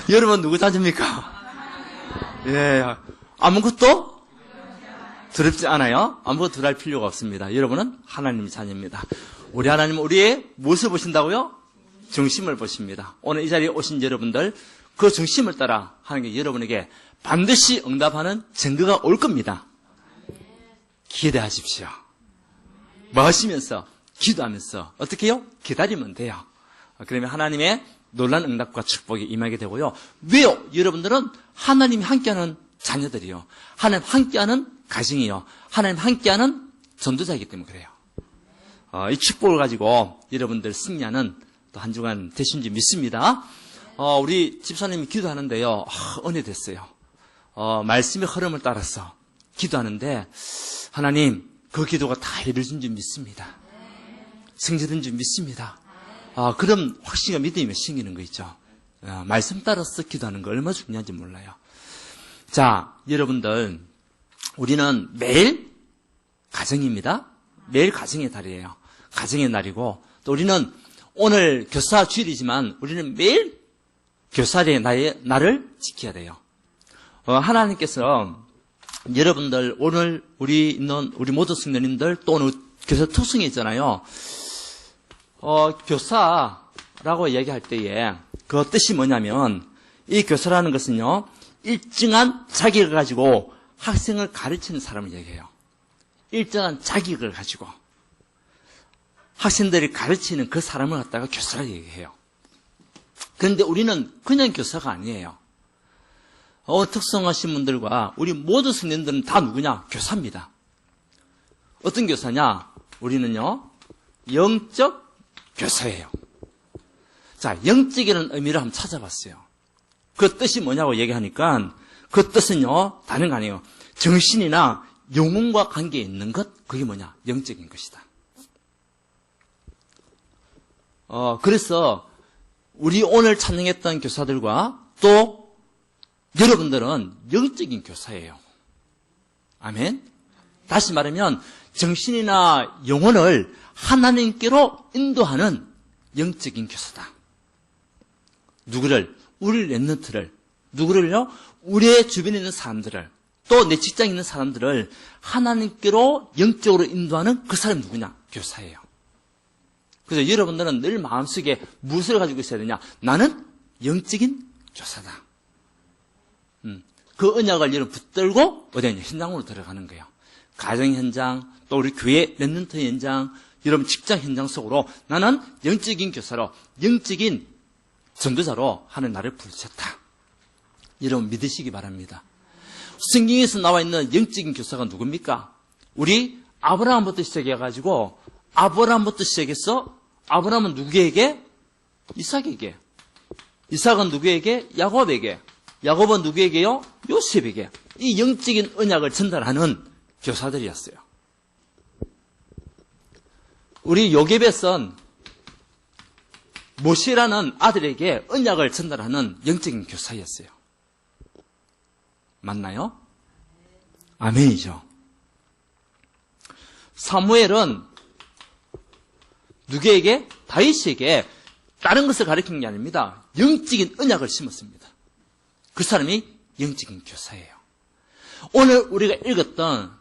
여러분 누구 자녀입니까? 예, 아무것도 두렵지 않아요? 아무것도 두려울 필요가 없습니다. 여러분은 하나님의 자녀입니다. 우리 하나님은 우리의 무엇을 보신다고요? 중심을 보십니다. 오늘 이 자리에 오신 여러분들, 그 중심을 따라 하는 게 여러분에게 반드시 응답하는 증거가 올 겁니다. 기대하십시오. 뭐 하시면서? 기도하면서. 어떻게 해요? 기다리면 돼요. 그러면 하나님의 놀라운 응답과 축복이 임하게 되고요. 왜요? 여러분들은 하나님이 함께하는 자녀들이요. 하나님 함께하는 가정이요. 하나님 함께하는 전도자이기 때문에 그래요. 이 축복을 가지고 여러분들 승리하는 또 한 주간 되신 줄 믿습니다. 우리 집사님이 기도하는데요. 은혜 됐어요. 말씀의 흐름을 따라서 기도하는데 하나님 그 기도가 다 이루어진 줄 믿습니다. 승리된 줄 믿습니다. 그럼 확신과 믿음이 생기는 거 있죠. 말씀 따라서 기도하는 거 얼마나 중요한지 몰라요. 자, 여러분들 우리는 매일 가정입니다. 매일 가정의 달이에요. 가정의 날이고 또 우리는 오늘 교사 주일이지만 우리는 매일 교사의 날을 지켜야 돼요. 하나님께서 여러분들 오늘 우리 모든 성도님들 또 오늘 교사 특성이 있잖아요. 교사라고 얘기할 때에 그 뜻이 뭐냐면 이 교사라는 것은요 일정한 자격을 가지고 학생을 가르치는 사람을 얘기해요. 일정한 자격을 가지고 학생들이 가르치는 그 사람을 갖다가 교사라고 얘기해요. 그런데 우리는 그냥 교사가 아니에요. 특성하신 분들과 우리 모든 성도님들은 다 누구냐? 교사입니다. 어떤 교사냐? 우리는요 영적 교사예요. 자, 영적이라는 의미를 한번 찾아봤어요. 그 뜻이 뭐냐고 얘기하니까 그 뜻은요 다른 거 아니에요. 정신이나 영혼과 관계에 있는 것, 그게 뭐냐? 영적인 것이다. 그래서 우리 오늘 찬양했던 교사들과 또 여러분들은 영적인 교사예요. 아멘. 다시 말하면 정신이나 영혼을 하나님께로 인도하는 영적인 교사다. 누구를? 우리 렘넌트를. 누구를요? 우리의 주변에 있는 사람들을, 또 내 직장에 있는 사람들을 하나님께로 영적으로 인도하는 그 사람이 누구냐? 교사예요. 그래서 여러분들은 늘 마음속에 무엇을 가지고 있어야 되냐? 나는 영적인 교사다. 그 언약을 여러분 붙들고 어디냐? 현장으로 들어가는 거예요. 가정 현장, 또 우리 교회 렘넌트 현장, 여러분 직장 현장 속으로 나는 영적인 교사로, 영적인 전도자로 하는 나를 부르셨다. 여러분 믿으시기 바랍니다. 성경에서 나와 있는 영적인 교사가 누굽니까? 우리 아브라함부터 시작해가지고 아브라함부터 시작해서 아브라함은 누구에게? 이삭에게. 이삭은 누구에게? 야곱에게. 야곱은 누구에게요? 요셉에게. 이 영적인 언약을 전달하는 교사들이었어요. 우리 요셉에선 모세라는 아들에게 언약을 전달하는 영적인 교사였어요. 맞나요? 아멘이죠. 사무엘은 누구에게? 다윗에게 다른 것을 가르친 게 아닙니다. 영적인 언약을 심었습니다. 그 사람이 영적인 교사예요. 오늘 우리가 읽었던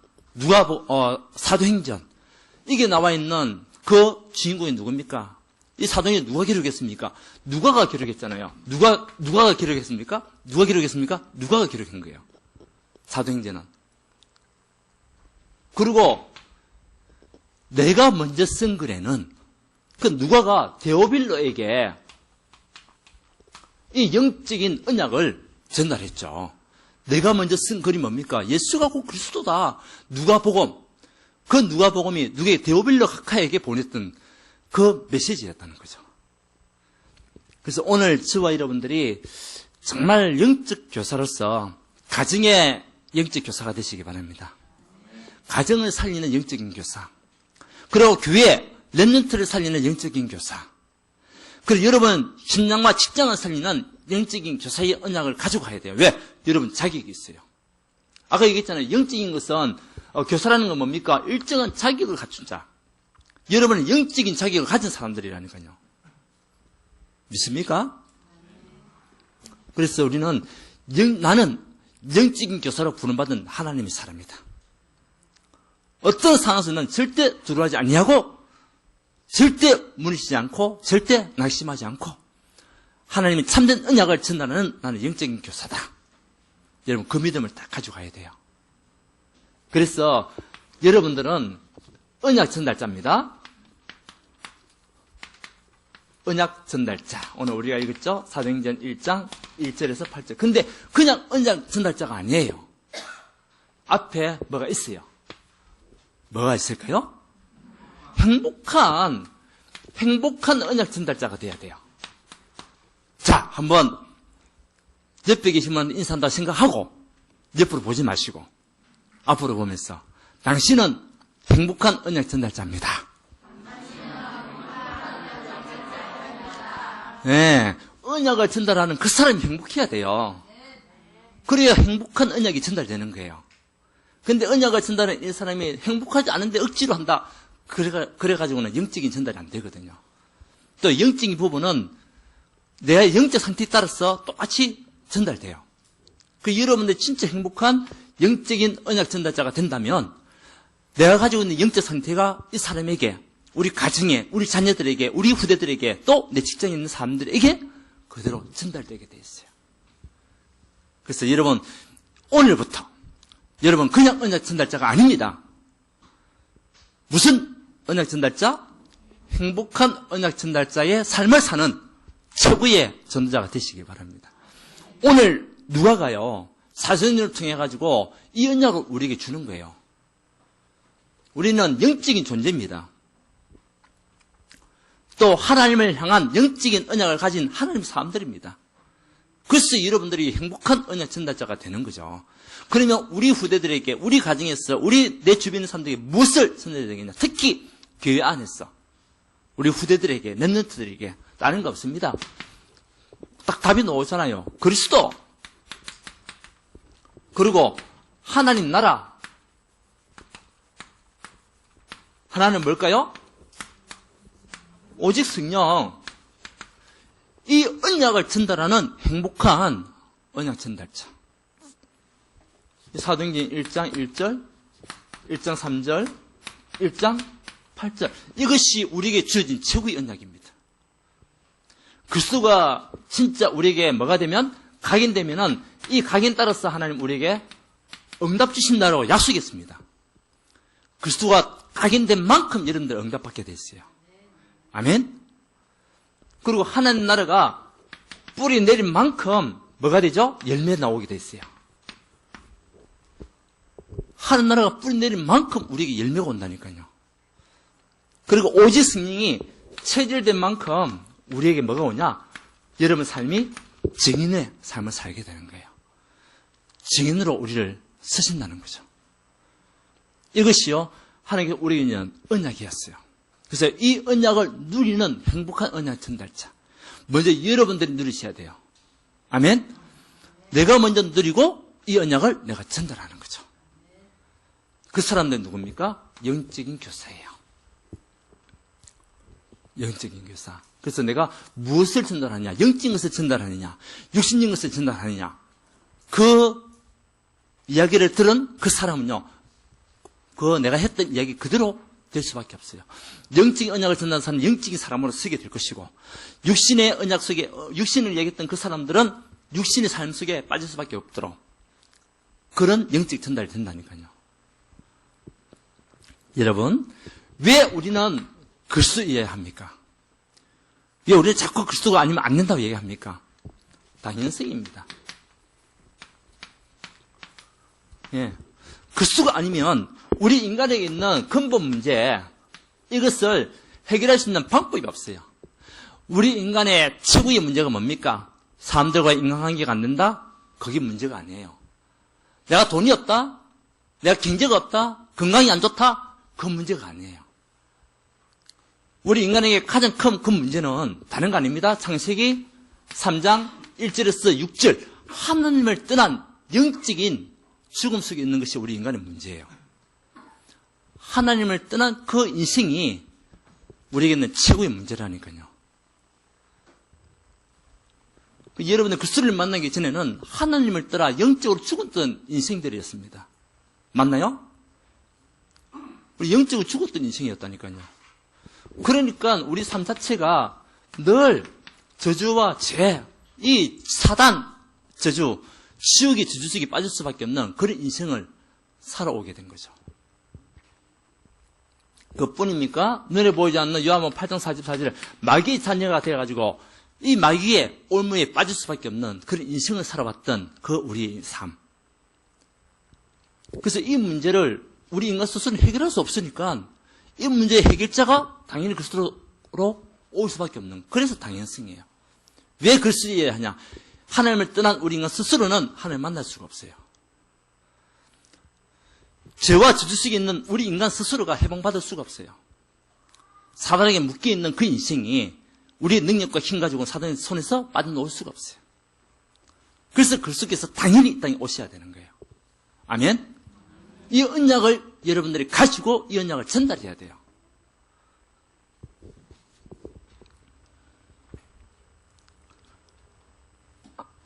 사도행전, 이게 나와 있는 그 주인공이 누굽니까? 이 사도행전 누가 기록했습니까? 누가가 기록했잖아요. 누가가 기록했습니까? 누가 기록했습니까? 누가가 기록한 거예요. 사도행전은. 그리고 내가 먼저 쓴 글에는 그 누가가 데오빌로에게 이 영적인 언약을 전달했죠. 내가 먼저 쓴 글이 뭡니까? 예수가 곧 그리스도다. 누가복음. 그 누가복음이 누구에게? 데오빌로 각하에게 보냈던 그 메시지였다는 거죠. 그래서 오늘 저와 여러분들이 정말 영적 교사로서 가정의 영적 교사가 되시기 바랍니다. 가정을 살리는 영적인 교사. 그리고 교회, 렘넌트를 살리는 영적인 교사. 그리고 여러분 신앙과 직장을 살리는 영적인 교사의 언약을 가지고 가야 돼요. 왜? 여러분 자격이 있어요. 아까 얘기했잖아요. 영적인 것은 교사라는 건 뭡니까? 일정한 자격을 갖춘 자. 여러분은 영적인 자격을 가진 사람들이라니까요. 믿습니까? 그래서 우리는 나는 영적인 교사로 부름받은 하나님의 사람이다. 어떤 상황에서는 절대 두려워하지 아니하고 절대 무너지지 않고 절대 낙심하지 않고 하나님의 참된 언약을 전달하는 나는 영적인 교사다. 여러분 그 믿음을 딱 가지고 가야 돼요. 그래서 여러분들은 언약 전달자입니다. 언약 전달자. 오늘 우리가 읽었죠? 사도행전 1장 1절에서 8절. 근데 그냥 언약 전달자가 아니에요. 앞에 뭐가 있어요? 뭐가 있을까요? 행복한 언약 전달자가 돼야 돼요. 자, 한번 옆에 계신 분 인사한다고 생각하고 옆으로 보지 마시고 앞으로 보면서 당신은 행복한 언약 전달자입니다. 네, 언약을 전달하는 그 사람이 행복해야 돼요. 그래야 행복한 언약이 전달되는 거예요. 근데 언약을 전달하는 이 사람이 행복하지 않은데 억지로 한다. 그래가지고는 영적인 전달이 안 되거든요. 또 영적인 부분은 내 영적 상태에 따라서 똑같이 전달돼요. 그 여러분들 진짜 행복한 영적인 언약 전달자가 된다면 내가 가지고 있는 영적 상태가 이 사람에게, 우리 가정에, 우리 자녀들에게, 우리 후대들에게, 또 내 직장에 있는 사람들에게 그대로 전달되게 돼 있어요. 그래서 여러분 오늘부터 여러분 그냥 언약 전달자가 아닙니다. 무슨 언약 전달자? 행복한 언약 전달자의 삶을 사는 최고의 전도자가 되시기 바랍니다. 오늘 누가가요 사도행전을 통해 가지고 이 언약을 우리에게 주는 거예요. 우리는 영적인 존재입니다. 또 하나님을 향한 영적인 언약을 가진 하나님 사람들입니다. 그래서 여러분들이 행복한 언약 전달자가 되는 거죠. 그러면 우리 후대들에게, 우리 가정에서, 내 주변의 사람들에게 무엇을 전달해야 되겠냐? 특히 교회 안에서 우리 후대들에게, 랩런트들에게 다른 거 없습니다. 딱 답이 나오잖아요. 그리스도, 그리고 하나님 나라. 하나는 뭘까요? 오직 성령. 이 언약을 전달하는 행복한 언약 전달자. 사도행전 1장 1절, 1장 3절, 1장 8절. 이것이 우리에게 주어진 최고의 언약입니다. 그리스도가 진짜 우리에게 뭐가 되면, 각인되면은 이 각인 따라서 하나님 우리에게 응답 주신다고 약속했습니다. 그리스도가 각인된 만큼 여러분들 응답받게 됐어요. 아멘? 그리고 하나님 나라가 뿌리 내린 만큼 뭐가 되죠? 열매 나오게 됐어요. 하나님 나라가 뿌리 내린 만큼 우리에게 열매가 온다니까요. 그리고 오직 성령이 체질된 만큼 우리에게 뭐가 오냐? 여러분 삶이 증인의 삶을 살게 되는 거예요. 증인으로 우리를 쓰신다는 거죠. 이것이요, 하나님께 우리에게 있는 언약이었어요. 그래서 이 언약을 누리는 행복한 언약 전달자. 먼저 여러분들이 누리셔야 돼요. 아멘? 내가 먼저 누리고 이 언약을 내가 전달하는 거죠. 그 사람들은 누굽니까? 영적인 교사예요. 영적인 교사. 그래서 내가 무엇을 전달하느냐? 영적인 것을 전달하느냐? 육신적인 것을 전달하느냐? 그 이야기를 들은 그 사람은요, 그 내가 했던 이야기 그대로 될 수밖에 없어요. 영적인 언약을 전달하는 사람은 영적인 사람으로 서게 될 것이고, 육신의 언약 속에, 육신을 얘기했던 그 사람들은 육신의 삶 속에 빠질 수밖에 없도록 그런 영적 전달이 된다니까요. 여러분, 왜 우리는 그리스도 이해합니까? 왜 우리는 자꾸 그리스도가 아니면 안 된다고 얘기합니까? 당연성입니다. 예. 그리스도가 아니면 우리 인간에게 있는 근본 문제, 이것을 해결할 수 있는 방법이 없어요. 우리 인간의 최고의 문제가 뭡니까? 사람들과의 인간관계가 안 된다? 그게 문제가 아니에요. 내가 돈이 없다? 내가 경제가 없다? 건강이 안 좋다? 그 문제가 아니에요. 우리 인간에게 가장 큰 그 문제는 다른 거 아닙니다. 창세기 3장 1절에서 6절, 하나님을 떠난 영적인 죽음 속에 있는 것이 우리 인간의 문제예요. 하나님을 떠난 그 인생이 우리에게는 최고의 문제라니까요. 여러분들 그리스도를 만나기 전에는 하나님을 떠나 영적으로 죽었던 인생들이었습니다. 맞나요? 우리 영적으로 죽었던 인생이었다니까요. 그러니까 우리 삶 자체가 늘 저주와 죄, 이 사단 저주, 지옥의 저주 속에 빠질 수밖에 없는 그런 인생을 살아오게 된 거죠. 그뿐입니까? 눈에 보이지 않는 요한복음 8장 44절에 마귀의 자녀가 되어가지고 이 마귀의 올무에 빠질 수밖에 없는 그런 인생을 살아왔던 그 우리의 삶. 그래서 이 문제를 우리 인간 스스로 해결할 수 없으니까 이 문제의 해결자가 당연히 그리스도로 올 수밖에 없는, 그래서 당연성이에요. 왜 그리스도여야 하냐? 하나님을 떠난 우리 인간 스스로는 하나님을 만날 수가 없어요. 죄와 저주 속에 있는 우리 인간 스스로가 해방받을 수가 없어요. 사단에게 묶여있는 그 인생이 우리의 능력과 힘 가지고 사단의 손에서 빠져나올 수가 없어요. 그래서 그리스도께서 당연히 이 땅에 오셔야 되는 거예요. 아멘? 이 언약을 여러분들이 가지고 이 언약을 전달해야 돼요.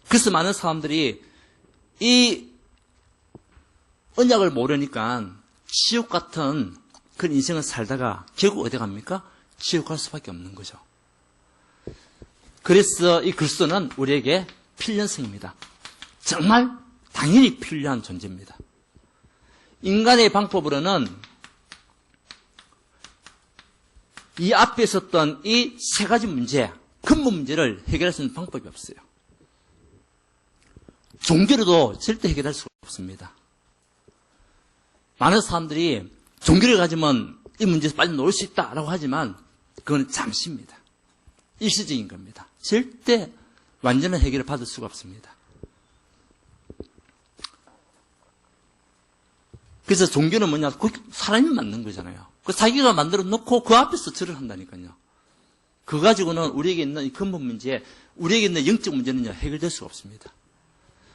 그래서 많은 사람들이 이 언약을 모르니까 지옥 같은 그런 인생을 살다가 결국 어디 갑니까? 지옥 갈 수밖에 없는 거죠. 그래서 이 그리스도는 우리에게 필연성입니다. 정말 당연히 필요한 존재입니다. 인간의 방법으로는 이 앞에 있었던 이 세 가지 문제, 근본 문제를 해결할 수 있는 방법이 없어요. 종교로도 절대 해결할 수가 없습니다. 많은 사람들이 종교를 가지면 이 문제에서 빨리 놓을 수 있다라고 하지만 그건 잠시입니다. 일시적인 겁니다. 절대 완전한 해결을 받을 수가 없습니다. 그래서 종교는 뭐냐? 사람이 만든 거잖아요. 그 자기가 만들어 놓고 그 앞에서 절을 한다니까요. 그거 가지고는 우리에게 있는 이 근본 문제, 우리에게 있는 영적 문제는요, 해결될 수가 없습니다.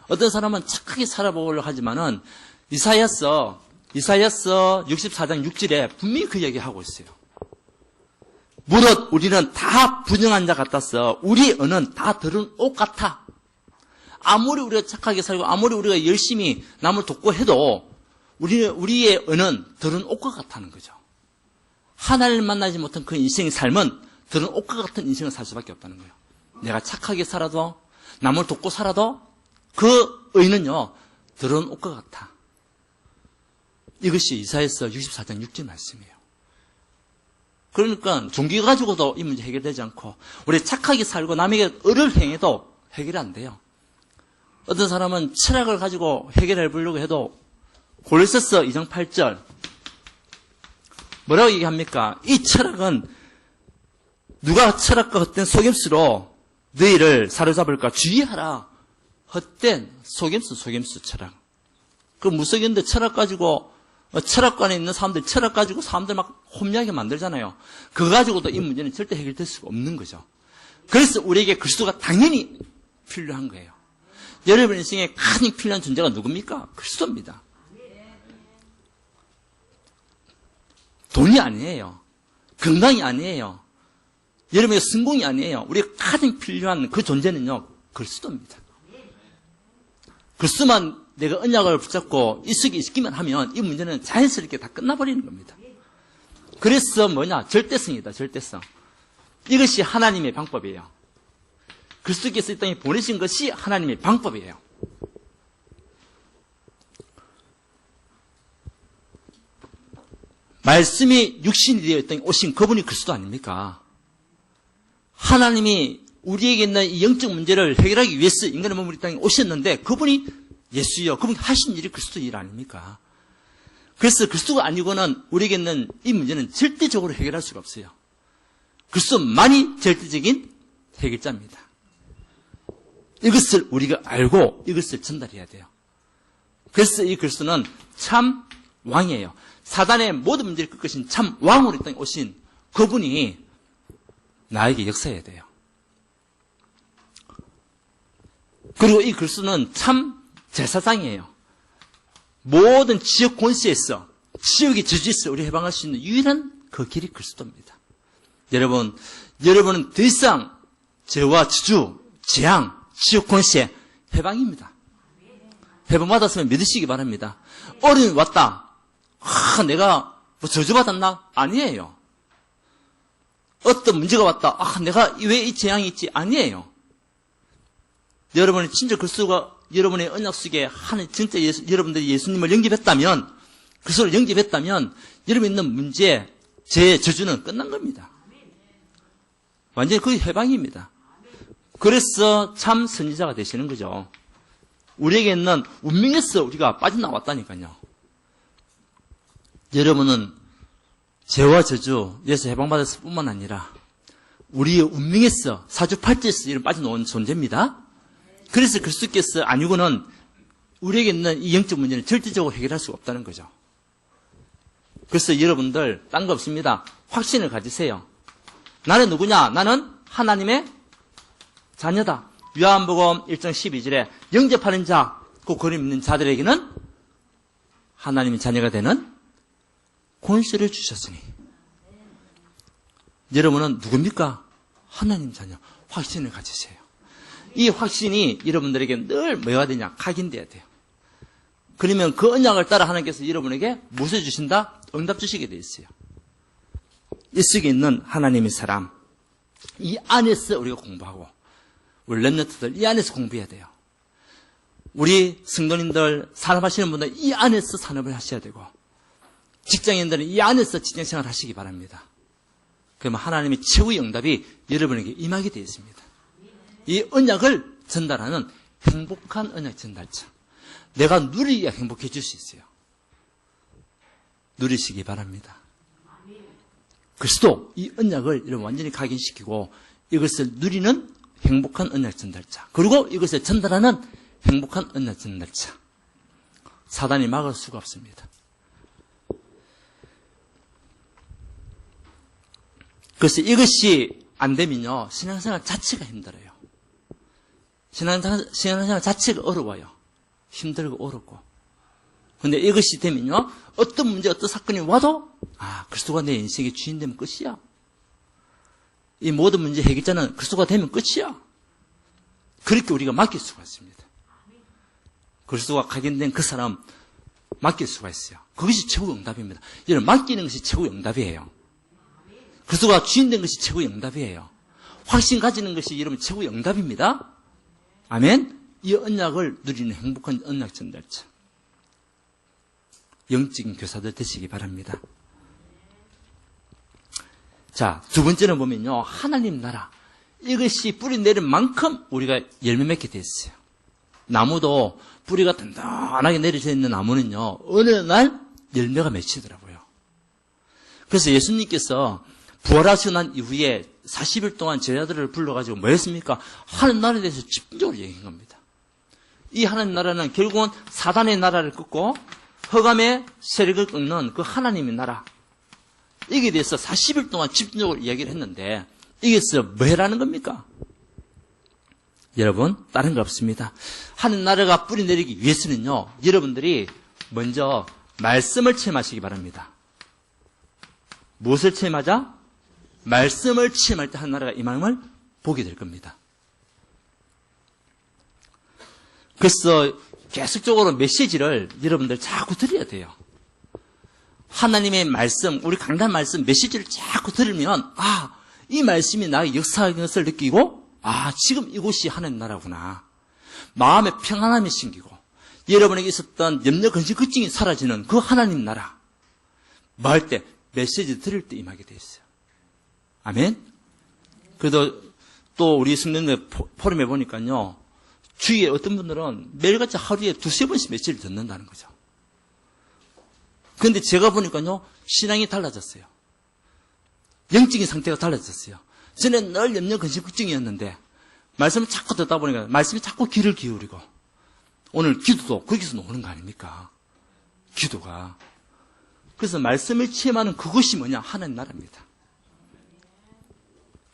어떤 사람은 착하게 살아보려고 하지만은 이사야서 64장 6절에 분명히 그 얘기하고 있어요. 무릇 우리는 다 분영한 자 같았어. 우리 은은 다 더러운 옷 같아. 아무리 우리가 착하게 살고 아무리 우리가 열심히 남을 돕고 해도 우리의 은은 더러운 옷과 같다는 거죠. 하나님을 만나지 못한 그 인생의 삶은 더러운 옷과 같은 인생을 살 수밖에 없다는 거예요. 내가 착하게 살아도 남을 돕고 살아도 그 의는요, 더러운 옷과 같아. 이것이 이사야서 64장 6절 말씀이에요. 그러니까 종교 가지고도 이 문제 해결되지 않고 우리 착하게 살고 남에게 을을 행해도 해결이 안 돼요. 어떤 사람은 철학을 가지고 해결해 보려고 해도 골로새서 2장 8절 뭐라고 얘기합니까? 이 철학은 누가 철학과 헛된 속임수로 너희를 사로잡을까 주의하라. 헛된 속임수 철학. 그 무속인데 철학 가지고 철학관에 있는 사람들 철학 가지고 사람들 막 혼미하게 만들잖아요. 그거 가지고도 이 문제는 절대 해결될 수가 없는 거죠. 그래서 우리에게 그리스도가 당연히 필요한 거예요. 여러분 인생에 가장 필요한 존재가 누굽니까? 그리스도입니다. 돈이 아니에요. 건강이 아니에요. 여러분의 성공이 아니에요. 우리가 가장 필요한 그 존재는요, 그리스도입니다. 그리스도만 내가 언약을 붙잡고 이 속에 있기만 하면 이 문제는 자연스럽게 다 끝나버리는 겁니다. 그래서 뭐냐? 절대성이다, 절대성. 이것이 하나님의 방법이에요. 그리스도께서 이 땅에 보내신 것이 하나님의 방법이에요. 말씀이 육신이 되어 있던 오신 그분이 그리스도 아닙니까? 하나님이 우리에게 있는 이 영적 문제를 해결하기 위해서 인간의 몸을 이 땅에 오셨는데 그분이 예수요. 그분이 하신 일이 그리스도 일 아닙니까? 그래서 그리스도가 아니고는 우리에게 있는 이 문제는 절대적으로 해결할 수가 없어요. 그리스도만이 절대적인 해결자입니다. 이것을 우리가 알고 이것을 전달해야 돼요. 그래서 이 그리스도는 참 왕이에요. 사단의 모든 문제를 끄신 참 왕으로 이 땅에 오신 그분이 나에게 역사해야 돼요. 그리고 이 그리스도는 참 제사장이에요. 모든 지역 권세에서 지역의 저주에서 우리 해방할 수 있는 유일한 그 길이 그리스도입니다. 여러분은 더 이상 죄와 저주, 재앙, 지옥 권세 해방입니다. 해방받았으면 믿으시기 바랍니다. 어려움이 왔다. 내가 뭐 저주받았나? 아니에요. 어떤 문제가 왔다. 내가 왜 이 재앙이 있지? 아니에요. 여러분의 진짜 그리스도가 여러분의 언약 속에 진짜 여러분들이 예수님을 영접했다면, 그리스도를 영접했다면 여러분 있는 문제, 제 저주는 끝난 겁니다. 완전히 거의 해방입니다. 그래서 참 선지자가 되시는 거죠. 우리에게 있는 운명에서 우리가 빠져나왔다니까요. 여러분은 죄와 저주에서 해방받았을 뿐만 아니라 우리의 운명에서 사주팔자에서 이런 빠져나온 존재입니다. 그래서 그리스도께서 아니고는 우리에게 있는 이 영적 문제는 절대적으로 해결할 수가 없다는 거죠. 그래서 여러분들 딴 거 없습니다. 확신을 가지세요. 나는 누구냐? 나는 하나님의 자녀다. 요한복음 1장 12절에 영접하는 자, 그 그림 있는 자들에게는 하나님의 자녀가 되는 권세를 주셨으니. 여러분은 누굽니까? 하나님 자녀. 확신을 가지세요. 이 확신이 여러분들에게 늘 뭐가 되냐? 각인돼야 돼요. 그러면 그 언약을 따라 하나님께서 여러분에게 무엇을 주신다? 응답 주시게 돼 있어요. 이 속에 있는 하나님의 사람, 이 안에서 우리가 공부하고 우리 렘넌트들 이 안에서 공부해야 돼요. 우리 성도님들 산업하시는 분들 이 안에서 산업을 하셔야 되고 직장인들은 이 안에서 직장생활 하시기 바랍니다. 그러면 하나님의 최후의 응답이 여러분에게 임하게 되어 있습니다. 이 언약을 전달하는 행복한 언약 전달자. 내가 누리야 행복해질 수 있어요. 누리시기 바랍니다. 그리스도 이 언약을 여러분 완전히 각인시키고 이것을 누리는 행복한 언약 전달자. 그리고 이것을 전달하는 행복한 언약 전달자. 사단이 막을 수가 없습니다. 그래서 이것이 안 되면요, 신앙생활 자체가 힘들어요. 신앙생활 자체가 어려워요. 힘들고 어렵고. 근데 이것이 되면요, 어떤 문제, 어떤 사건이 와도, 그리스도가 내 인생의 주인 되면 끝이야. 이 모든 문제 해결자는 그리스도가 되면 끝이야. 그렇게 우리가 맡길 수가 있습니다. 그리스도가 각인된 그 사람 맡길 수가 있어요. 그것이 최고의 응답입니다. 여러분, 맡기는 것이 최고의 응답이에요. 그리스도가 주인 된 것이 최고의 응답이에요. 확신 가지는 것이 여러분 최고의 응답입니다. 아멘. 이 언약을 누리는 행복한 언약 전달자. 영적인 교사들 되시기 바랍니다. 자, 두 번째는 보면요, 하나님 나라. 이것이 뿌리 내린 만큼 우리가 열매 맺게 됐어요. 나무도 뿌리가 단단하게 내려져 있는 나무는요, 어느 날 열매가 맺히더라고요. 그래서 예수님께서 부활하시고 난 이후에 40일 동안 제자들을 불러가지고 뭐 했습니까? 하나님 나라에 대해서 집중적으로 얘기한 겁니다. 이 하나님 나라는 결국은 사단의 나라를 끊고 흑암의 세력을 끊는 그 하나님의 나라. 이게 대해서 40일 동안 집중적으로 이야기를 했는데 이게서 뭐 해라는 겁니까? 여러분, 다른 거 없습니다. 하나님 나라가 뿌리 내리기 위해서는요, 여러분들이 먼저 말씀을 체험하시기 바랍니다. 무엇을 체험하자? 말씀을 체험할 때 하나님 나라가 임함을 보게 될 겁니다. 그래서 계속적으로 메시지를 여러분들 자꾸 들어야 돼요. 하나님의 말씀, 우리 강단 말씀 메시지를 자꾸 들으면 이 말씀이 나의 역사의 것을 느끼고 지금 이곳이 하나님 나라구나. 마음에 평안함이 생기고 여러분에게 있었던 염려, 근심, 걱정이 사라지는 그 하나님 나라. 뭐 할 때? 메시지 들을 때 임하게 돼 있어요. 아멘? 그래도 또 우리 성도님들 포럼에 보니까요, 주위에 어떤 분들은 매일같이 하루에 2-3번씩 메시지를 듣는다는 거죠. 그런데 제가 보니까요, 신앙이 달라졌어요. 영적인 상태가 달라졌어요. 전에 늘 염려, 근심, 걱정이었는데 말씀을 자꾸 듣다 보니까 말씀이 자꾸 귀를 기울이고 오늘 기도도 거기서 나오는 거 아닙니까? 기도가. 그래서 말씀을 체험하는 그것이 뭐냐? 하나님 나라입니다.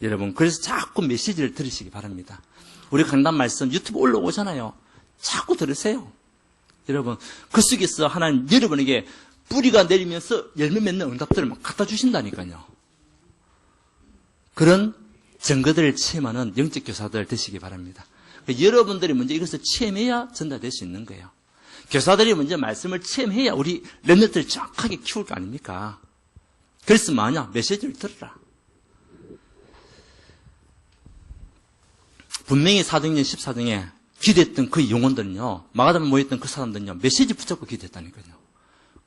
여러분, 그래서 자꾸 메시지를 들으시기 바랍니다. 우리 강단 말씀 유튜브 올라오잖아요. 자꾸 들으세요. 여러분, 그 속에서 하나님 여러분에게 뿌리가 내리면서 열매 맺는 응답들을 막 갖다 주신다니까요. 그런 증거들을 체험하는 영적 교사들 되시기 바랍니다. 여러분들이 먼저 이것을 체험해야 전달될 수 있는 거예요. 교사들이 먼저 말씀을 체험해야 우리 렘넌트를 정확하게 키울 거 아닙니까? 그래서 뭐냐? 메시지를 들으라. 분명히 사도행전 14장에 기도했던 그 영혼들은요, 마가다임에 모였던 그 사람들은요, 메시지 붙잡고 기도했다니까요.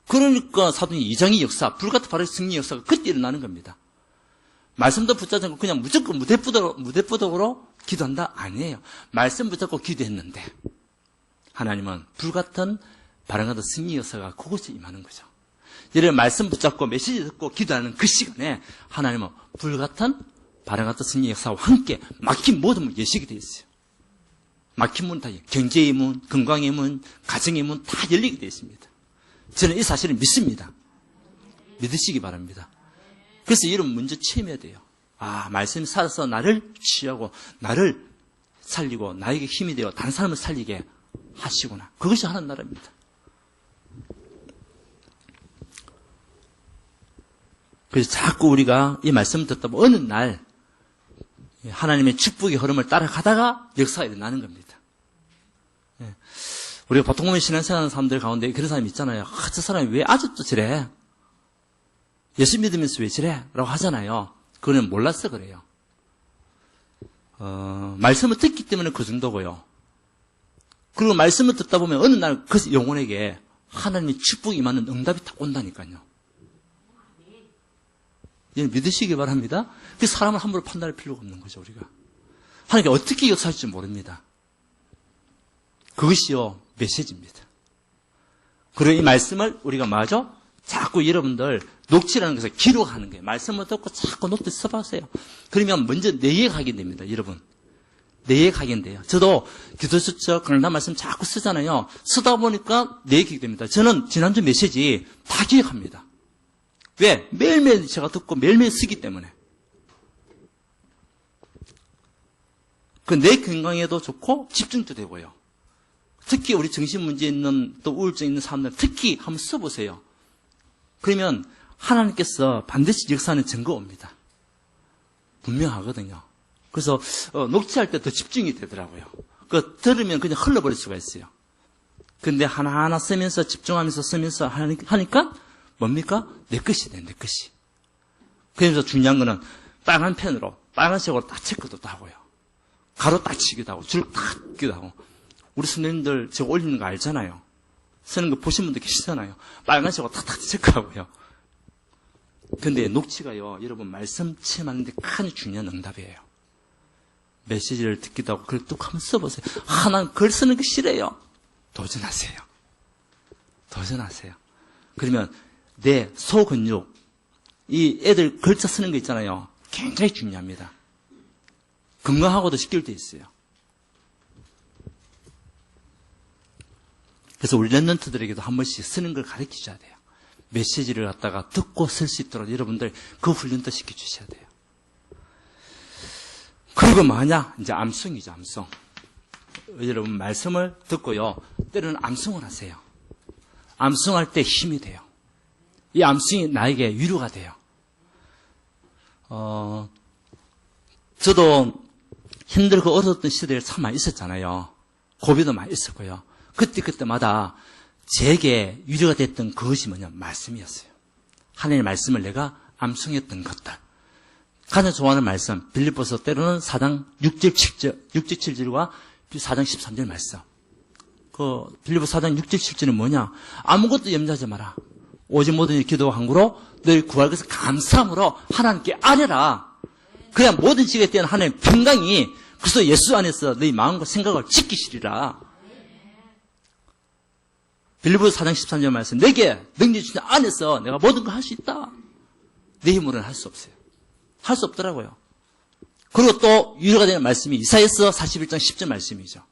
그러니까 사도행전 2장의 역사, 불같은 바로 승리 역사가 그때 일어나는 겁니다. 말씀도 붙잡고 그냥 무조건 무대포덕으로 기도한다? 아니에요. 말씀 붙잡고 기도했는데 하나님은 불같은 바람같은 승리 역사가 그곳에 임하는 거죠. 예를 말씀 붙잡고 메시지 듣고 기도하는 그 시간에 하나님은 불같은 바람같은 승리 역사와 함께 막힌 모든 문 예식이 되어 있어요. 막힌 문 다 경제의 문, 건강의 문, 가정의 문 다 열리게 되어 있습니다. 저는 이 사실을 믿습니다. 믿으시기 바랍니다. 그래서 여러분 먼저 체험해야 돼요. 아, 말씀이 살아서 나를 취하고 나를 살리고 나에게 힘이 되어 다른 사람을 살리게 하시구나. 그것이 하나님 나라입니다. 그래서 자꾸 우리가 이 말씀을 듣다 보면 어느 날 하나님의 축복의 흐름을 따라가다가 역사가 일어나는 겁니다. 우리가 보통 보면 신앙생활하는 사람들 가운데 그런 사람이 있잖아요. 아, 저 사람이 왜 아직도 저래? 예수 믿으면서 왜 저래? 라고 하잖아요. 그거는 몰라서 그래요. 말씀을 듣기 때문에 그 정도고요. 그리고 말씀을 듣다 보면 어느 날 그 영혼에게 하나님의 축복이 임하는 응답이 딱 온다니까요. 이건 믿으시기 바랍니다. 그 사람을 함부로 판단할 필요가 없는 거죠, 우리가. 하나님께 어떻게 역사할지 모릅니다. 그것이요, 메시지입니다. 그리고 이 말씀을 우리가 뭐하죠? 자꾸 여러분들 녹취라는 것을 기록하는 거예요. 말씀을 듣고 자꾸 노트 써보세요. 그러면 먼저 내에 각인됩니다, 여러분. 내에 각인돼요. 저도 기도수첩, 강단 말씀 자꾸 쓰잖아요. 쓰다 보니까 내에 기억됩니다. 저는 지난주 메시지 다 기억합니다. 왜? 매일매일 제가 듣고 매일매일 쓰기 때문에. 그 내 건강에도 좋고 집중도 되고요. 특히 우리 정신 문제 있는 또 우울증 있는 사람들 특히 한번 써보세요. 그러면 하나님께서 반드시 역사하는 증거가 옵니다. 분명하거든요. 그래서 녹취할 때 더 집중이 되더라고요. 그 들으면 그냥 흘러버릴 수가 있어요. 근데 하나하나 쓰면서 집중하면서 쓰면서 하니까 뭡니까? 내 것이 돼, 내 것이. 그래서 중요한 거는 빨간 펜으로 빨간색으로 딱 체크도 하고요. 가로 딱 치기도 하고 줄 딱 긋기도 하고. 우리 선생님들 제가 올리는 거 알잖아요. 쓰는 거 보신 분들 계시잖아요. 빨간색으로 탁탁 체크하고요. 근데 녹취가요, 여러분 말씀 체험하는데 큰 중요한 응답이에요. 메시지를 듣기도 하고 그걸 뚝 한번 써보세요. 아, 난 글 쓰는 게 싫어요. 도전하세요. 도전하세요. 그러면 내 소근육, 이 애들 글자 쓰는 거 있잖아요. 굉장히 중요합니다. 건강하고도 직결되어 있어요. 그래서 우리 랩런트들에게도 한 번씩 쓰는 걸 가르쳐줘야 돼요. 메시지를 갖다가 듣고 쓸 수 있도록 여러분들 그 훈련도 시켜주셔야 돼요. 그리고 뭐냐? 이제 암송이죠, 암송. 여러분 말씀을 듣고요. 때로는 암송을 하세요. 암송할 때 힘이 돼요. 이 암송이 나에게 위로가 돼요. 저도 힘들고 어려웠던 시대에 참 많이 있었잖아요. 고비도 많이 있었고요. 그때마다 제게 위로가 됐던 그것이 뭐냐? 말씀이었어요. 하나님의 말씀을 내가 암송했던 것들. 가장 좋아하는 말씀, 빌립보서 때로는 4장 6절 7절과 4장 13절 말씀. 그 빌립보서 4장 6절 7절은 뭐냐? 아무것도 염려하지 마라. 오직 모든 일 기도와 간구로 너희 구할 것을 감사함으로 하나님께 아뢰라. 그냥 모든 지에 대한 하나님의 평강이 그래서 예수 안에서 너희 마음과 생각을 지키시리라. 빌립보서 4장 13절 말씀. 내게 능력 주신 안에서 내가 모든 걸 할 수 있다. 내 힘으로는 할 수 없어요. 할 수 없더라고요. 그리고 또 위로가 되는 말씀이 이사야서 41장 10절 말씀이죠.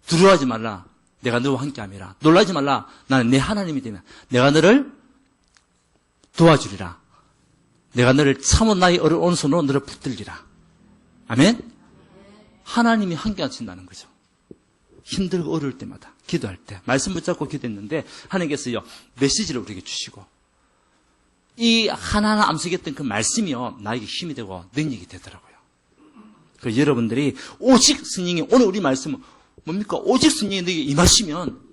두려워하지 말라. 내가 너와 함께함이라. 놀라지 말라. 나는 내 하나님이 되면 내가 너를 도와주리라. 내가 너를 참은 나의 어려운 손으로 너를 붙들리라. 아멘? 하나님이 함께 하신다는 거죠. 힘들고 어려울 때마다 기도할 때 말씀 붙잡고 기도했는데 하나님께서요 메시지를 우리에게 주시고 이 하나하나 암송했던 그 말씀이요 나에게 힘이 되고 능력이 되더라고요. 그 여러분들이 오직 성령이, 오늘 우리 말씀은 뭡니까? 오직 성령이 너에게 임하시면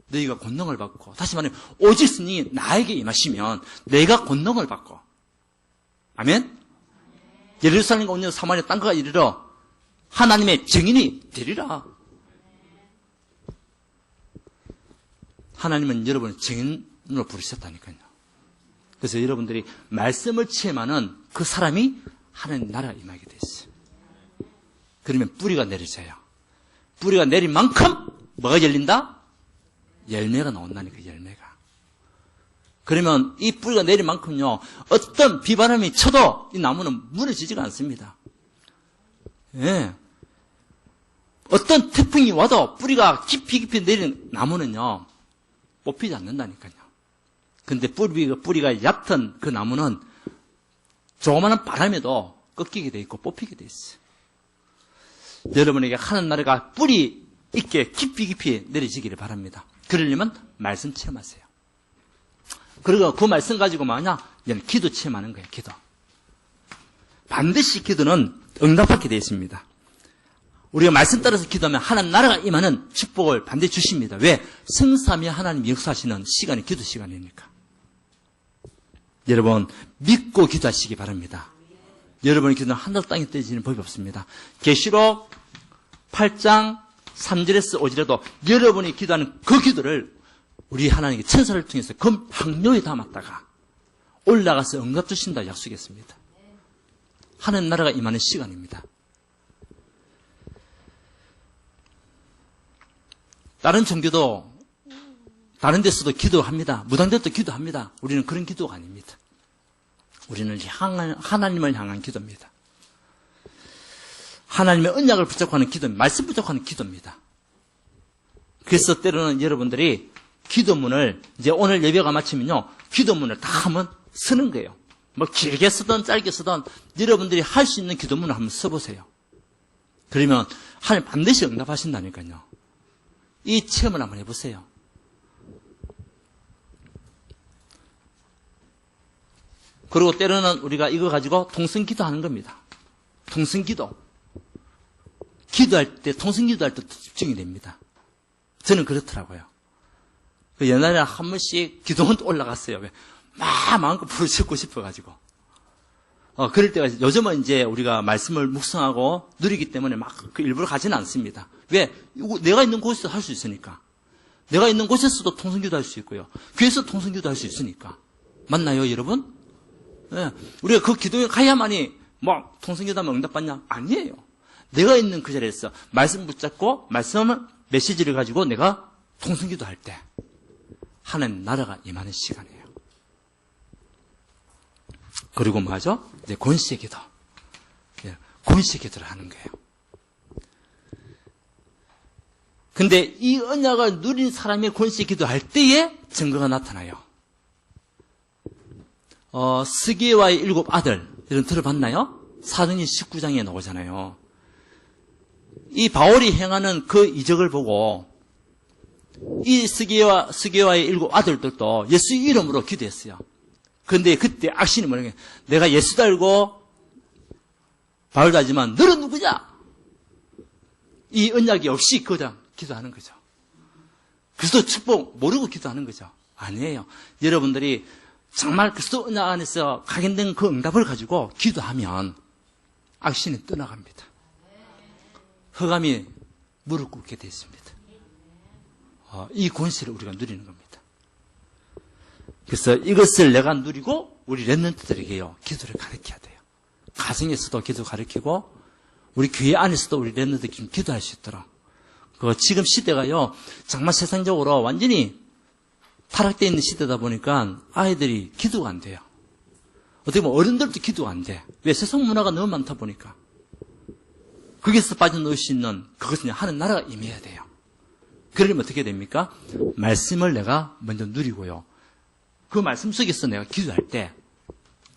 너희가 권능을 받고, 다시 말하면 오직 성령이 나에게 임하시면 내가 권능을 받고. 아멘? 예루살렘과 온 사마리아 땅과 이르러 하나님의 증인이 되리라. 하나님은 여러분을 증인으로 부르셨다니까요. 그래서 여러분들이 말씀을 체험하는 그 사람이 하나님 나라가 임하게 돼 있어요. 그러면 뿌리가 내려져요. 뿌리가 내린 만큼 뭐가 열린다? 열매가 나온다니까, 열매가. 그러면 이 뿌리가 내린 만큼요, 어떤 비바람이 쳐도 이 나무는 무너지지가 않습니다. 예. 어떤 태풍이 와도 뿌리가 깊이 내린 나무는요, 뽑히지 않는다니까요. 근데 뿌리가 얕은 그 나무는 조그마한 바람에도 꺾이게 돼 있고 뽑히게 돼 있어요. 여러분에게 하는 나라가 뿌리 있게 깊이 내려지기를 바랍니다. 그러려면 말씀 체험하세요. 그리고 그 말씀 가지고 기도 체험하는 거예요. 기도. 반드시 기도는 응답받게 되어 있습니다. 우리가 말씀 따라서 기도하면 하나님 나라가 임하는 축복을 반드시 주십니다. 왜? 성삼위 하나님 역사하시는 시간이 기도 시간이니까. 여러분 믿고 기도하시기 바랍니다. 여러분의 기도는 하늘 땅에 떨어지는 법이 없습니다. 계시록 8장 3절에서 5절에도 여러분이 기도하는 그 기도를 우리 하나님께 천사를 통해서 금 항로에 담았다가 올라가서 응답 주신다 약속했습니다. 하나님 나라가 임하는 시간입니다. 다른 종교도 다른 데서도 기도합니다. 무당들도 기도합니다. 우리는 그런 기도가 아닙니다. 우리는 하나님을 향한 기도입니다. 하나님의 언약을 붙잡고 하는 기도입니다. 말씀 붙잡고 하는 기도입니다. 그래서 때로는 여러분들이 기도문을 이제 오늘 예배가 마치면요, 기도문을 다 한번 쓰는 거예요. 뭐 길게 쓰든 짧게 쓰든 여러분들이 할 수 있는 기도문을 한번 써보세요. 그러면 하나님 반드시 응답하신다니까요. 이 체험을 한번 해보세요. 그리고 때로는 우리가 이거 가지고 통성기도 하는 겁니다. 통성기도. 기도할 때, 통성기도할 때 집중이 됩니다. 저는 그렇더라고요. 그 옛날에 한 번씩 기도원 올라갔어요. 마음껏 부르짖고 싶어가지고. 그럴 때가, 요즘은 이제 우리가 말씀을 묵상하고 누리기 때문에 그 일부러 가지는 않습니다. 왜? 내가 있는 곳에서 할 수 있으니까. 내가 있는 곳에서도 통성기도 할 수 있고요. 교회에서 통성기도 할 수 있으니까. 맞나요, 여러분? 네. 우리가 그 기도에 가야만이 통성기도 하면 응답받냐? 아니에요. 내가 있는 그 자리에서 말씀 붙잡고 말씀을 메시지를 가지고 내가 통성기도 할 때 하나님 나라가 임하는 시간이에요. 그리고 뭐죠? 이제 권세 기도. 권세 기도를 하는 거예요. 근데 이 언약을 누린 사람이 권세 기도할 때에 증거가 나타나요. 스게와의 7 아들, 이런 들어봤나요? 사도행전 19장에 나오잖아요. 이 바울이 행하는 그 이적을 보고 이 스게와의 7 아들들도 예수 이름으로 기도했어요. 그런데 그때 악신이 뭐냐면, 내가 예수도 알고 바울도 알지만 너는 누구냐? 이 언약이 없이 그냥 기도하는 거죠. 그리스도 축복 모르고 기도하는 거죠. 아니에요. 여러분들이 정말 그리스도 언약 안에서 각인된 그 응답을 가지고 기도하면 악신이 떠나갑니다. 흑암이 무릎 꿇게 되어 있습니다. 이 권세를 우리가 누리는 겁니다. 그래서 이것을 내가 누리고 우리 렘넌트들에게요, 기도를 가르쳐야 돼요. 가정에서도 기도 가르치고 우리 교회 안에서도 우리 렘넌트들이 기도할 수 있도록. 지금 시대가요, 정말 세상적으로 완전히 타락되어 있는 시대다 보니까 아이들이 기도가 안 돼요. 어떻게 보면 어른들도 기도가 안 돼. 왜? 세상 문화가 너무 많다 보니까. 거기서 빠져나올 수 있는 그것은 하는 나라가 임해야 돼요. 그러려면 어떻게 됩니까? 말씀을 내가 먼저 누리고요. 그 말씀 속에서 내가 기도할 때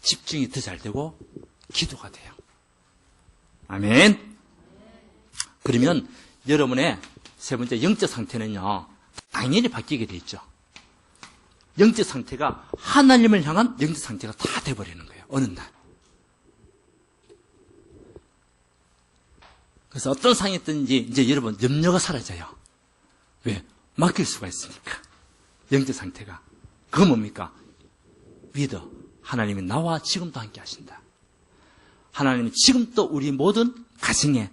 집중이 더 잘 되고 기도가 돼요. 아멘. 그러면 여러분의 세 번째 영적 상태는요, 당연히 바뀌게 돼 있죠. 영적 상태가 하나님을 향한 영적 상태가 다 돼버리는 거예요. 어느 날. 그래서 어떤 상황이 있든지 이제 여러분 염려가 사라져요. 왜? 맡길 수가 있으니까. 영적 상태가. 그건 뭡니까? 믿어. 하나님이 나와 지금도 함께 하신다. 하나님이 지금도 우리 모든 가정에,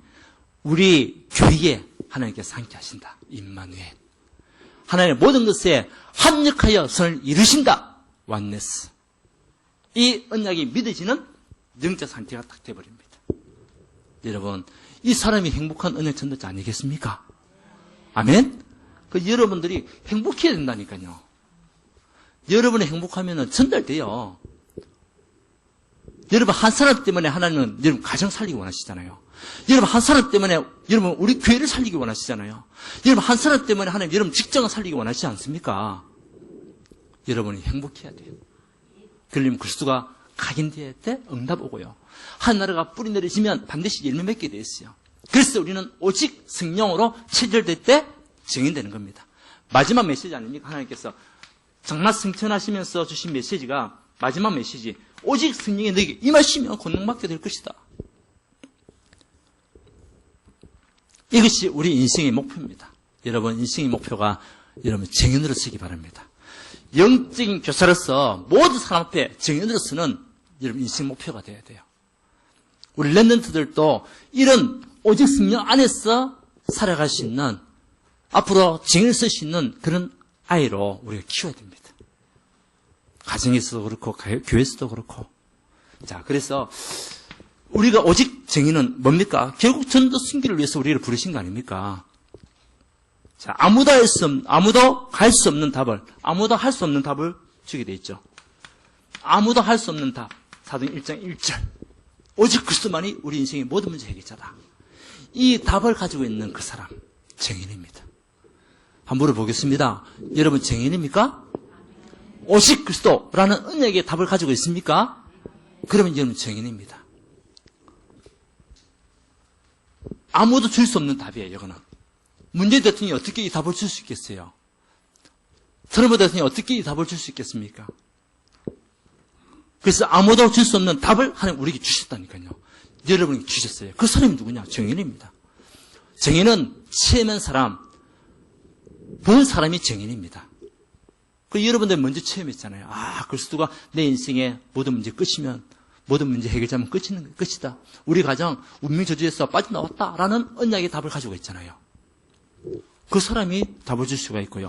우리 교회에 하나님께서 함께 하신다. 임마누엘. 하나님의 모든 것에 합력하여 선을 이루신다. 완네스. 이 언약이 믿어지는 영적 상태가 딱 돼버립니다. 여러분, 이 사람이 행복한 언약 전도자 아니겠습니까? 아멘? 그 여러분들이 행복해야 된다니까요. 여러분이 행복하면 전달돼요. 여러분 한 사람 때문에 하나님은 여러분 가정 살리기 원하시잖아요. 여러분 한 사람 때문에 여러분 우리 교회를 살리기 원하시잖아요. 여러분 한 사람 때문에 하나님 여러분 직장을 살리기 원하시지 않습니까? 여러분이 행복해야 돼요. 그러려면 그리스도가 각인될 때 응답 오고요. 한 나라가 뿌리 내리시면 반드시 열매 맺게 되어 있어요. 그래서 우리는 오직 성령으로 체질될 때 증인되는 겁니다. 마지막 메시지 아닙니까? 하나님께서 정말 승천하시면서 주신 메시지가 마지막 메시지. 오직 성령이 너에게 임하시면 권능받게 될 것이다. 이것이 우리 인생의 목표입니다. 여러분 인생의 목표가 여러분 증인으로 서기 바랍니다. 영적인 교사로서 모든 사람 앞에 증인으로서는 여러분 인생 목표가 되어야 돼요. 우리 랩런트들도 이런 오직 성령 안에서 살아갈 수 있는 앞으로 증인을 쓸 수 있는 그런 아이로 우리가 키워야 됩니다. 가정에서도 그렇고 교회에서도 그렇고. 자, 그래서 우리가 오직 정의는 뭡니까? 결국 전도 순기를 위해서 우리를 부르신 거 아닙니까? 자, 아무도 갈 수 없는 답을, 아무도 할 수 없는 답을 주게 돼 있죠. 아무도 할 수 없는 답. 사도행 1장 1절. 오직 그리스도만이 우리 인생의 모든 문제 해결자다. 이 답을 가지고 있는 그 사람, 정인입니다. 한번 물어보겠습니다. 여러분 정인입니까? 오직 그리스도라는 언약의 답을 가지고 있습니까? 그러면 여러분 정인입니다. 아무도 줄 수 없는 답이에요, 이거는. 문재인 대통령이 어떻게 이 답을 줄 수 있겠어요? 트럼프 대통령이 어떻게 이 답을 줄 수 있겠습니까? 그래서 아무도 줄 수 없는 답을 하나님 우리에게 주셨다니까요. 여러분이 주셨어요. 그 사람이 누구냐? 정인입니다. 정인은 체험한 사람, 본 사람이 정인입니다. 그 여러분들 먼저 체험했잖아요. 아, 그리스도가 내 인생의 모든 문제 끝이면, 모든 문제 해결자면 끝이다. 우리 가정 운명저주에서 빠져나왔다라는 언약의 답을 가지고 있잖아요. 그 사람이 답을 줄 수가 있고요.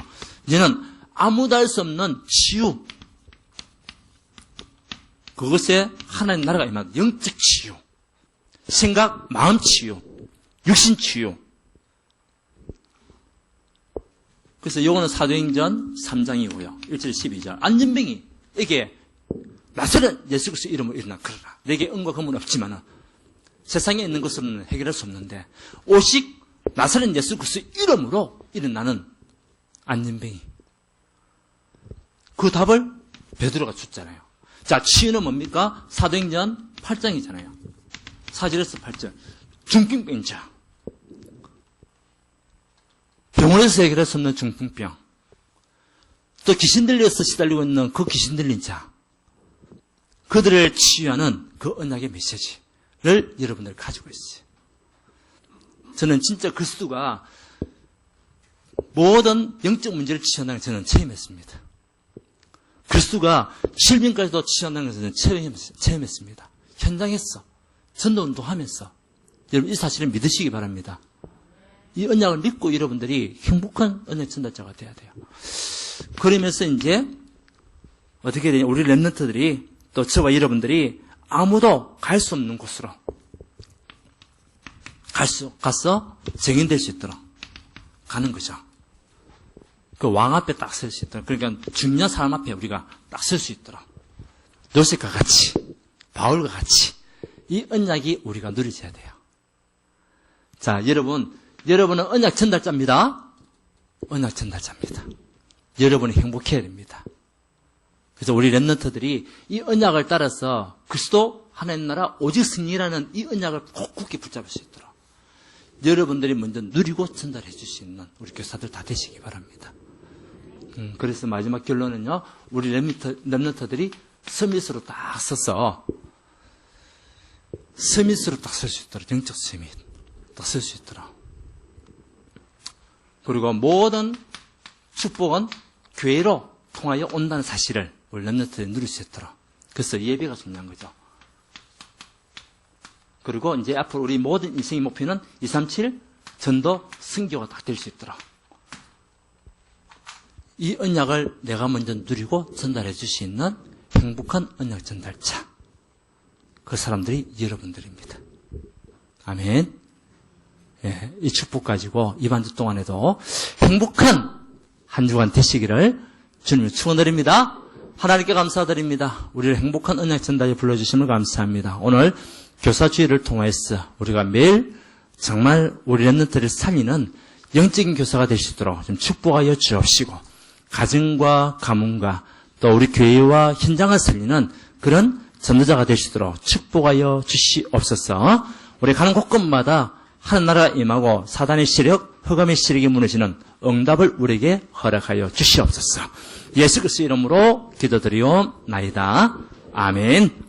이제는 아무도 할 수 없는 치유. 그것에 하나님 나라가 임한 영적 치유. 생각, 마음 치유. 육신 치유. 그래서 요거는 사도행전 3장이고요. 1절 12절. 안전병이에게 나사렛 예수 그리스도 이름으로 일어나 그러라. 내게 은과 금은 없지만은 세상에 있는 것으로는 해결할 수 없는데 오직 나사렛 예수 그리스도 이름으로 일어나는 안전병이. 그 답을 베드로가 줬잖아요. 자, 치유는 뭡니까? 사도행전 8장이잖아요. 4절에서 8절. 중풍병자. 병원에서 해결할 수 없는 중풍병. 또 귀신 들려서 시달리고 있는 그 귀신 들린 자. 그들을 치유하는 그 언약의 메시지를 여러분들 가지고 있어요. 저는 진짜 그리스도가 모든 영적 문제를 치유한다는 저는 체험했습니다. 그리스도가 실명까지도 치유한다는 것을 저는 체험했습니다. 현장에서 전도운동 하면서 여러분 이 사실을 믿으시기 바랍니다. 이 언약을 믿고 여러분들이 행복한 언약 전달자가 돼야 돼요. 그러면서 이제 어떻게 되냐? 우리 랩런트들이 또 저와 여러분들이 아무도 갈 수 없는 곳으로 가서 정인될 수 있도록 가는 거죠. 그 왕 앞에 딱 설 수 있도록. 그러니까 중요한 사람 앞에 우리가 딱 설 수 있도록. 요셉과 같이, 바울과 같이 이 언약이 우리가 누려져야 돼요. 자, 여러분은 언약 전달자입니다. 언약 전달자입니다. 여러분이 행복해야 됩니다. 그래서 우리 랩런트들이 이 언약을 따라서 그리스도 하나님 나라 오직 승리라는 이 언약을 꼭 굳게 붙잡을 수 있도록 여러분들이 먼저 누리고 전달해 줄 수 있는 우리 교사들 다 되시기 바랍니다. 그래서 마지막 결론은요, 우리 랩런트들이 서밋으로 딱 서서 서밋으로 딱 설 수 있도록 영적 서밋. 또 쓸 수 있도록. 그리고 모든 축복은 교회로 통하여 온다는 사실을 우리 렘넌트들이 누릴 수 있도록. 그래서 예배가 중요한 거죠. 그리고 이제 앞으로 우리 모든 인생의 목표는 237 전도 선교가 딱 될 수 있도록. 이 언약을 내가 먼저 누리고 전달해 줄 수 있는 행복한 언약 전달자. 그 사람들이 여러분들입니다. 아멘. 예, 이 축복 가지고 이번 주 동안에도 행복한 한 주간 되시기를 주님을 축원드립니다. 하나님께 감사드립니다. 우리를 행복한 언약 전달에 불러주심을 감사합니다. 오늘 교사주의를 통해서 우리가 매일 정말 우리 렘넌트를 살리는 영적인 교사가 될 수 있도록 좀 축복하여 주옵시고, 가정과 가문과 또 우리 교회와 현장을 살리는 그런 전도자가 될 수 있도록 축복하여 주시옵소서. 우리 가는 곳곳마다 하는 나라가 임하고 사단의 시력, 흑암의 시력이 무너지는 응답을 우리에게 허락하여 주시옵소서. 예수 그리스도의 이름으로 기도드리옵나이다. 아멘.